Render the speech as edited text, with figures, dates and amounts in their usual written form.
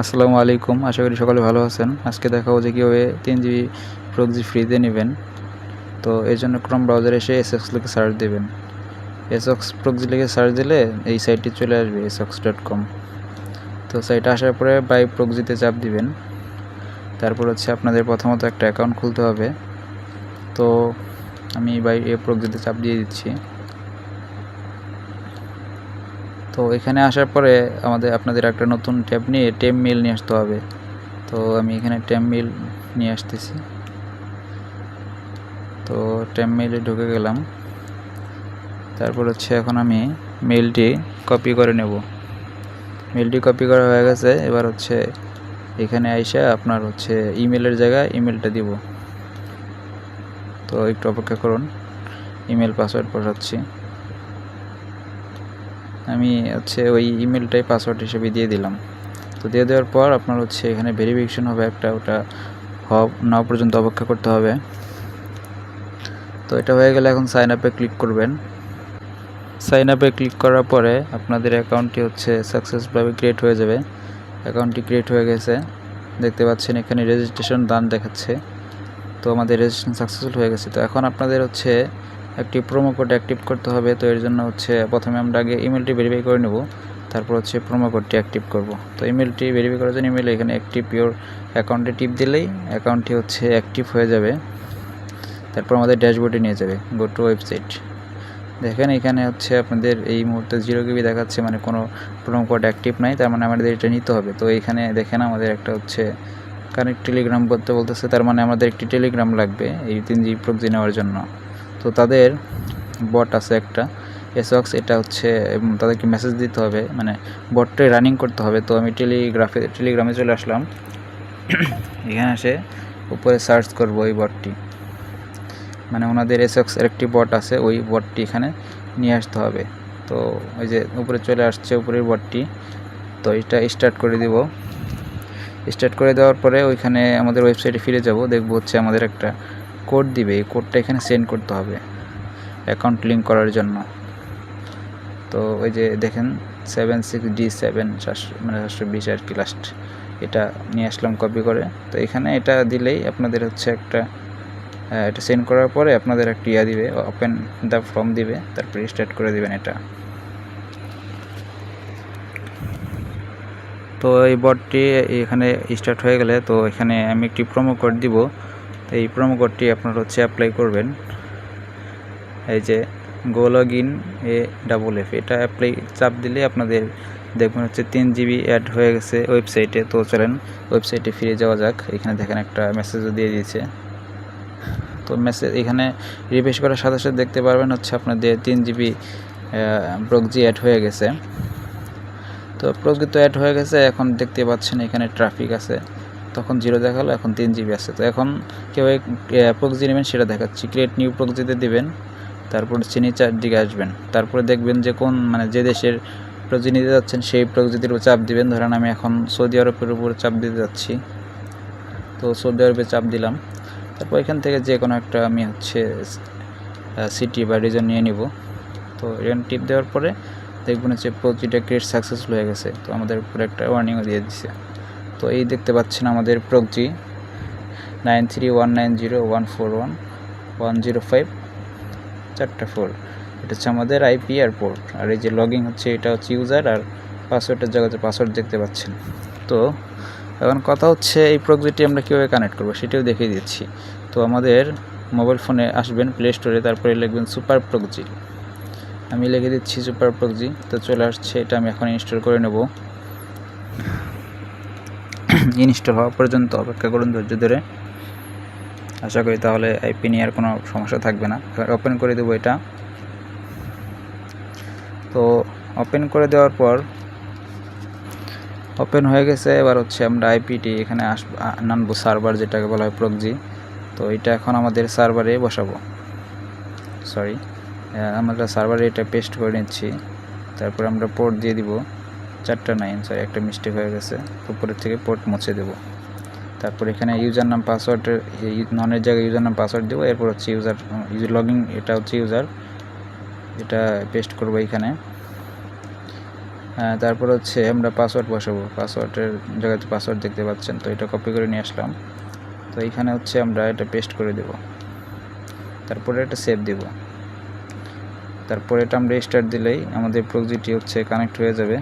আসসালামু আলাইকুম, আশা করি সকলে ভালো আছেন। আজকে দেখাবো যে কীভাবে 3 GB প্রক্সি ফ্রিতে নেবেন। তো এর জন্য ক্রোম ব্রাউজারে এসে এসএক্স লিখে সার্চ দেবেন। এসএক্স প্রক্সি লিখে সার্চ দিলে এই সাইটটি চলে আসবে esox.com। তো সাইটে আসার পরে বাই প্রক্সিতে চাপ দিবেন। তারপর আপনাদের প্রথমত একটা অ্যাকাউন্ট খুলতে হবে। তো আমি বাই প্রক্সিতে চাপ দিয়ে দিচ্ছি। তো এখানে আসার পরে আপনাদের একটা নতুন ট্যাব নিয়ে টেম মেইল নিয়ে আসতে হবে। তো আমি এখানে টেম মেইল নিয়ে আসতেছি। তো টেম মেইলে ঢুকে গেলাম। তারপর এখন আমি মেইলটি কপি করে নেব। মেইলটি কপি করা হয়ে গেছে। এবার এখানে আইসা আপনার ইমেলের জায়গায় ইমেলটা দিব। তো একটু অপেক্ষা করুন, ইমেল পাসওয়ার্ড পাঠাচ্ছি। আমি ওই ইমেলটাই পাসওয়ার্ড হিসেবে দিয়ে দিলাম। তো দিয়ে দেওয়ার পর আপনার এখানে ভেরিফিকেশন হবে একটা, ওটা না পর্যন্ত অপেক্ষা করতে হবে। তো এটা হয়ে গেলে এখন সাইন আপে ক্লিক করবেন। সাইন আপে ক্লিক করার পরে আপনাদের অ্যাকাউন্টটি সাকসেসফুলি ক্রিয়েট হয়ে যাবে। অ্যাকাউন্টটি ক্রিয়েট হয়ে গেছে, দেখতে পাচ্ছেন এখানে রেজিস্ট্রেশন ডান দেখাচ্ছে। তো আমাদের রেজিস্ট্রেশন সাকসেসফুল হয়ে গেছে। তো এখন আপনাদের একটি প্রোমো কোড অ্যাক্টিভ করতে হবে। তো এর জন্য প্রথমে আমরা আগে ইমেলটি ভেরিফাই করে নেব, তারপর প্রোমো কোডটি অ্যাক্টিভ করব। তো ইমেলটি ভেরিফাই করার জন্য ইমেল এখানে অ্যাক্টিভ ইওর অ্যাকাউন্টে টিপ দিলেই অ্যাকাউন্টটি অ্যাক্টিভ হয়ে যাবে। তারপর আমাদের ড্যাশবোর্ডে নিয়ে যাবে। Go to website. দেখেন এখানে আপনাদের এই মুহূর্তে 0 GB দেখাচ্ছে, মানে কোনো প্রোমো কোড অ্যাক্টিভ নাই, তার মানে আমাদের এটা নিতে হবে। তো এইখানে দেখেন আমাদের একটা কানেক্ট টেলিগ্রাম বলতেছে, তার মানে আমাদের একটি টেলিগ্রাম লাগবে এই 3 GB প্রক্সি নেওয়ার জন্য। তো তাদের বট আছে একটা এসঅক্স, এটা তাদেরকে মেসেজ দিতে হবে, মানে বটটাই রানিং করতে হবে। তো আমি টেলিগ্রামে চলে আসলাম। এখানে এসে উপরে সার্চ করব ওই বটটি, মানে ওনাদের এসএক্স এর একটি বট আছে, ওই বটটি এখানে নিয়ে আসতে হবে। তো ওই যে উপরে চলে আসছে উপরের বটটি। তো এটা স্টার্ট করে দিব। স্টার্ট করে দেওয়ার পরে ওইখানে আমাদের ওয়েবসাইটে ফিরে যাব। দেখব আমাদের একটা কোড দিবে, এই কোডটা এখানে সেন্ড করতে হবে অ্যাকাউন্ট লিঙ্ক করার জন্য। তো ওই যে দেখেন 76D7 মানে 720 আর কি লাস্ট, এটা নিয়ে আসলাম কপি করে। তো এখানে এটা দিলেই আপনাদের এটা সেন্ড করার পরে আপনাদের একটা দিবে, ওপেন দ্য ফর্ম দিবে, তারপরে স্টার্ট করে দিবেন এটা। তো এই বটটি এখানে স্টার্ট হয়ে গেলে তো এখানে আমি একটি প্রোমো কোড দিব। তো এই প্রোমো কোডটি আপনারা অ্যাপ্লাই করবেন। এই যে গো লগ ইন AFF, এটা অ্যাপ্লাই চাপ দিলে আপনাদের দেখবেন 3 GB অ্যাড হয়ে গেছে ওয়েবসাইটে। তো চলেন ওয়েবসাইটে ফিরে যাওয়া যাক। এখানে দেখেন একটা মেসেজও দিয়ে দিয়েছে। তো মেসেজ এখানে রিফ্রেশ করার সাথে সাথে দেখতে পারবেন আপনাদের 3 GB প্রক্সি অ্যাড হয়ে গেছে। তো প্রক্সি তো অ্যাড হয়ে গেছে। এখন দেখতে পাচ্ছেন এখানে ট্রাফিক আছে, তখন 0 দেখালো, এখন 3 GB আছে। তো এখন কীভাবে প্রক্সি নেবেন সেটা দেখাচ্ছি। ক্রিয়েট নিউ প্রক্সিতে দেবেন, তারপর নিচের দিকে আসবেন, তারপরে দেখবেন যে মানে যে দেশের প্রক্সি নিতে যাচ্ছেন সেই প্রক্সিটির উপর চাপ দিবেন। ধরেন আমি এখন সৌদি আরবের উপর চাপ দিতে যাচ্ছি, তো সৌদি আরবে চাপ দিলাম। তারপর এখান থেকে যে কোনো একটা আমি সিটি বা রিজন নিয়ে নিব। তো এখানে টিপ দেওয়ার পরে দেখবেন প্রক্সিটা ক্রিয়েট সাকসেসফুল হয়ে গেছে। তো আমাদের উপরে একটা ওয়ার্নিংও দিয়ে দিচ্ছে। তো এই দেখতে পাচ্ছেন আমাদের প্রক্সি 93190141105105 4টা 4, এটা আমাদের আইপি আর পোর্ট। আর এই যে লগইন এটা ইউজার, আর পাসওয়ার্ডের জায়গাতে পাসওয়ার্ড দেখতে পাচ্ছেন। তো এখন কথা এই প্রক্সিটি আমরা কীভাবে কানেক্ট করবো সেটাও দেখিয়ে দিচ্ছি। তো আমাদের মোবাইল ফোনে আসবেন প্লে স্টোরে, তারপরে লিখবেন সুপার প্রক্সি। আমি লিখে দিচ্ছি সুপার প্রক্সি। তো চলে আসছে, এটা আমি এখন ইনস্টল করে নেব। ইনস্টল হওয়া পর্যন্ত অপেক্ষা করুন ধৈর্য ধরে। আশা করি তাহলে আইপি নিয়ে আর কোনো সমস্যা থাকবে না। ওপেন করে দেবো এটা। তো ওপেন করে দেওয়ার পর ওপেন হয়ে গেছে। এবার আমরা আইপিটি এখানে নামবো, সার্ভার যেটাকে বলা হয় প্রক্সি। তো এটা এখন আমাদের সার্ভারে বসাবো। সরি, আমরা সার্ভারে এটা পেস্ট করে নিচ্ছি। তারপর আমরা পোর্ট দিয়ে দিব 4টা 9, সরি একটা মিস্টেক হয়ে গেছে। উপরের থেকে পোর্ট মুছে দেব। তারপর এখানে ইউজার নাম পাসওয়ার্ডের ননের জায়গায় ইউজার নাম পাসওয়ার্ড দেবো। এরপর ইউজার লগইন, এটা ইউজার, এটা পেস্ট করবো এখানে। তারপর হচ্ছে আমরা পাসওয়ার্ড বসাবো, পাসওয়ার্ডের জায়গাতে পাসওয়ার্ড দেখতে পাচ্ছেন, তো এটা কপি করে নিয়ে আসলাম। তো এইখানে হচ্ছে আমরা এটা পেস্ট করে দেব, তারপরে এটা সেভ দেব। তারপরে এটা আমরা স্টার্ট দিলেই আমাদের প্রক্সিটি হচ্ছে কানেক্ট হয়ে যাবে।